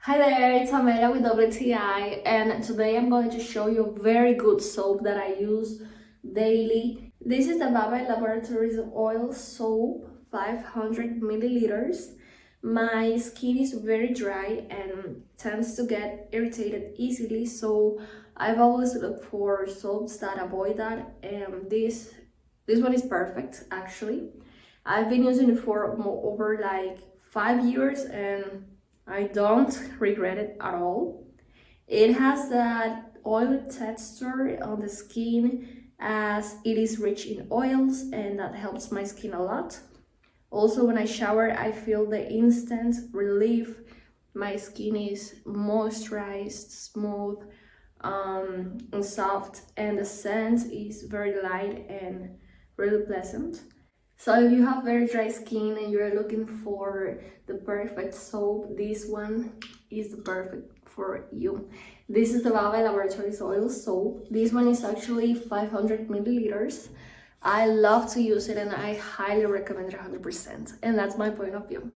Hi there, it's Amelia with WTI, and today I'm going to show you a very good soap that I use daily. This is the Laboratorios oil soap, 500 milliliters. My skin is very dry and tends to get irritated easily, so I've always looked for soaps that avoid that, and this one is perfect actually. I've been using it for over like 5 years and I don't regret it at all. It has that oil texture on the skin as it is rich in oils, and that helps my skin a lot. Also, when I shower, I feel the instant relief. My skin is moisturized, smooth, and soft, and the scent is very light and really pleasant. So if you have very dry skin and you're looking for the perfect soap, this one is the perfect for you. This is the Laboratorios oil soap. This one is actually 500 milliliters. I love to use it and I highly recommend it 100%. And that's my point of view.